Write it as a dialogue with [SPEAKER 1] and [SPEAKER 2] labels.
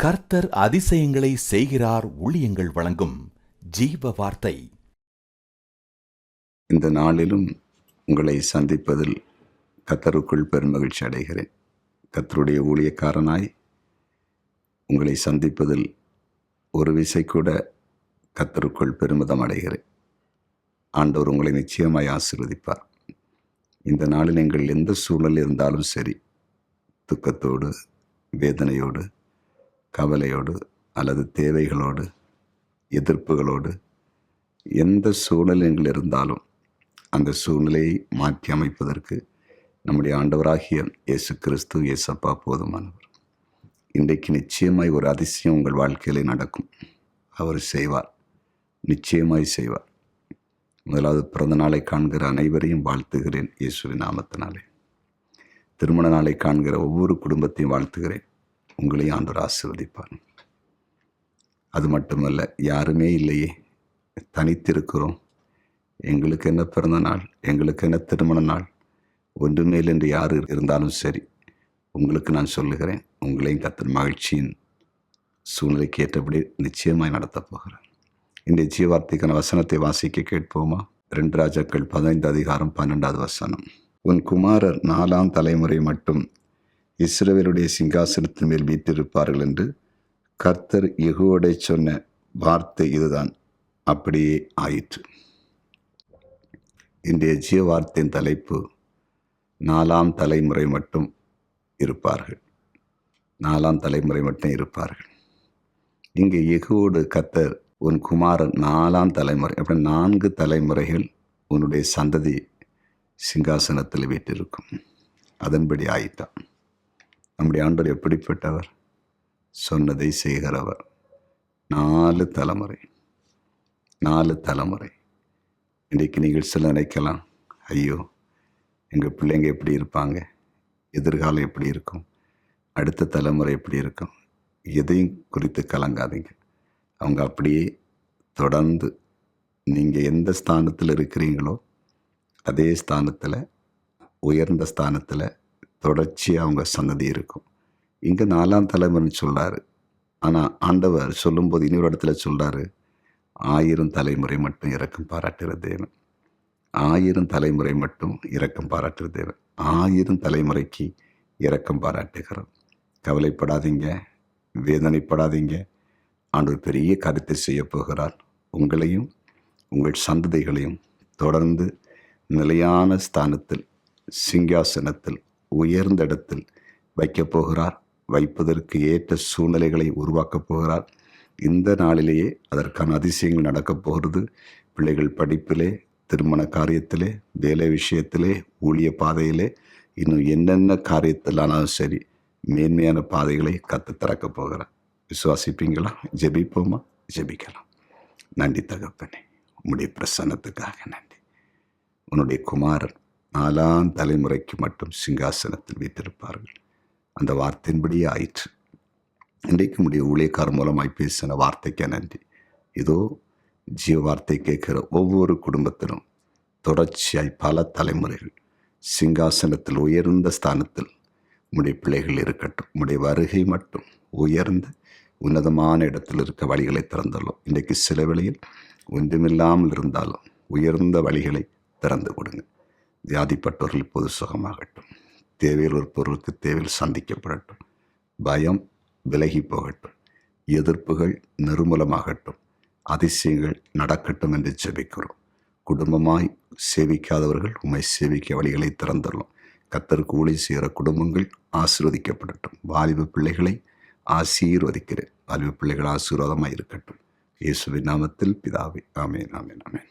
[SPEAKER 1] கர்த்தர் அதிசயங்களை செய்கிறார். ஊழியங்கள் வழங்கும் ஜீவ வார்த்தை.
[SPEAKER 2] இந்த நாளிலும் உங்களை சந்திப்பதில் கர்த்தருக்குள் பெருமகிழ்ச்சி அடைகிறேன். கர்த்தருடைய ஊழியக்காரனாய் உங்களை சந்திப்பதில் ஒரு விசை கூட கர்த்தருக்குள் பெருமிதம் அடைகிறேன். ஆண்டவர் உங்களை நிச்சயமாய் ஆசீர்வதிப்பார். இந்த நாளில் நீங்கள் எந்த சூழலில் இருந்தாலும் சரி, துக்கத்தோடு, வேதனையோடு, கவலையோடு அல்லது தேவைகளோடு, எதிர்ப்புகளோடு, எந்த சூழ்நிலைகள் இருந்தாலும் அந்த சூழ்நிலையை மாற்றி அமைப்பதற்கு நம்முடைய ஆண்டவராகிய இயேசு கிறிஸ்து இயேசப்பா போதுமானவர். இன்றைக்கு நிச்சயமாய் ஒரு அதிசயம் உங்கள் வாழ்க்கையிலே நடக்கும். அவர் செய்வார், நிச்சயமாய் செய்வார். முதலாவது பிறந்த நாளை காண்கிற அனைவரையும் வாழ்த்துகிறேன் இயேசுவின் நாமத்தினாலே. திருமண நாளை காண்கிற ஒவ்வொரு குடும்பத்தையும் வாழ்த்துகிறேன். உங்களையும் ஆண்டவர் ஆசீர்வதிப்பார். அது மட்டுமல்ல, யாருமே இல்லையே, தனித்திருக்கிறோம், எங்களுக்கு என்ன பிறந்த நாள், எங்களுக்கு என்ன திருமண நாள், ஒன்றுமே இல்லை என்று யார் இருந்தாலும் சரி, உங்களுக்கு நான் சொல்லுகிறேன், உங்களையும் கர்த்தர் மகிழ்ச்சியின் சூழ்நிலைக்கு ஏற்றபடி நிச்சயமாய் நடத்தப் போகிறேன். இன்றைய ஜீவார்த்தைக்கான வசனத்தை வாசிக்க கேட்போமா? 2 ராஜாக்கள் 15:12. உன் குமாரர் 4ஆம் தலைமுறை மட்டும் இஸ்ரவேலுடைய சிங்காசனத்தின் மேல் வீற்றிருப்பார்கள் என்று கர்த்தர் யெகோவாவோடே சொன்ன வார்த்தை இதுதான். அப்படியே ஆயிற்று. இன்றைய ஜீவ வார்த்தையின் தலைப்பு 4ஆம் தலைமுறை மட்டும் இருப்பார்கள். 4ஆம் தலைமுறை மட்டும் இருப்பார்கள். இங்கே யெகோவோடு கர்த்தர் உன் குமாரன் 4ஆம் தலைமுறை, அப்படி 4 தலைமுறைகள் உன்னுடைய சந்ததி சிங்காசனத்தில் வீட்டிருக்கும். அதன்படி ஆயிட்டான். நம்முடைய ஆண்டவர் எப்படிப்பட்டவர்? சொன்னதை செய்கிறவர். 4 தலைமுறை. இன்றைக்கு நீங்கள் சில நினைக்கலாம், ஐயோ எங்கள் பிள்ளைங்க எப்படி இருப்பாங்க, எதிர்காலம் எப்படி இருக்கும், அடுத்த தலைமுறை எப்படி இருக்கும். எதையும் குறித்து கலங்காதீங்க. அவங்க அப்படியே தொடர்ந்து நீங்கள் எந்த ஸ்தானத்தில் இருக்கிறீங்களோ அதே ஸ்தானத்தில், உயர்ந்த ஸ்தானத்தில் தொடர்ச்சியாக அவங்க சன்னதி இருக்கும். இங்கே 4ஆம் தலைமுறைன்னு சொல்கிறாரு. ஆனால் ஆண்டவர் சொல்லும்போது இன்னொரு இடத்துல சொல்கிறாரு, 1000 தலைமுறை மட்டும் இரக்கம் பாராட்டுகிற தேவன். 1000 தலைமுறை மட்டும் இரக்கம் பாராட்டுகிற தேவன். 1000 தலைமுறைக்கு இரக்கம் பாராட்டுகிறோம். கவலைப்படாதீங்க, வேதனைப்படாதீங்க. ஆண்டவர் பெரிய காரியத்தை செய்ய போகிறார். உங்களையும் உங்கள் சந்ததிகளையும் தொடர்ந்து நிலையான ஸ்தானத்தில், சிங்காசனத்தில், உயர்ந்த இடத்தில் வைக்கப் போகிறார். வைப்பதற்கு ஏற்ற சூழ்நிலைகளை உருவாக்கப் போகிறார். இந்த நாளிலேயே அதற்கான அதிசயங்கள் நடக்கப் போகிறது. பிள்ளைகள் படிப்பிலே, திருமண காரியத்திலே, வேலை விஷயத்திலே, ஊழிய பாதையிலே, இன்னும் என்னென்ன காரியத்திலானாலும் சரி, மேன்மையான பாதைகளை கற்று திறக்கப் போகிறார். விசுவாசிப்பீங்களா? ஜெபிப்போமா? ஜெபிக்கலாம். நன்றி தகப்பனே, உம்முடைய பிரசன்னத்துக்காக நன்றி. உன்னுடைய குமாரன் 4ஆம் தலைமுறைக்கு மட்டும் சிங்காசனத்தில் வீற்றிருப்பார்கள். அந்த வார்த்தையின்படியே ஆயிற்று. இன்றைக்கு உடைய ஊழியக்காரர் மூலமாய் பேசின வார்த்தைக்கு நன்றி. இதோ ஜீவ வார்த்தை கேட்கிற ஒவ்வொரு குடும்பத்திலும் தொடர்ச்சியாய் பல தலைமுறைகள் சிங்காசனத்தில், உயர்ந்த ஸ்தானத்தில் உடைய பிள்ளைகள் இருக்கட்டும். உடைய வருகை மட்டும் உயர்ந்த உன்னதமான இடத்தில் இருக்க வழிகளை திறந்துள்ளோம். இன்றைக்கு சில வேளையில் ஒன்றுமில்லாமல் இருந்தாலும் உயர்ந்த வழிகளை திறந்து கொடுங்க. வியாதிப்பட்டவர்கள் இப்போது சுகமாகட்டும். தேவையில் ஒரு பொருளுக்கு தேவையில் சந்திக்கப்படட்டும். பயம் விலகி போகட்டும். எதிர்ப்புகள் நிர்மூலமாகட்டும். அதிசயங்கள் நடக்கட்டும் என்று ஜெபிக்கிறோம். குடும்பமாய் சேவிக்காதவர்கள் உம்மை சேவிக்க வழிகளை திறந்துள்ளோம். கர்த்தருக்கு ஊழியம் செய்கிற குடும்பங்கள் ஆசீர்வதிக்கப்படட்டும். வாலிப பிள்ளைகளை ஆசீர்வதிக்கிறேன். வாலிப பிள்ளைகள் ஆசீர்வாதமாக இருக்கட்டும். இயேசுவின் நாமத்தில் பிதாவே, ஆமென், ஆமென், ஆமென்.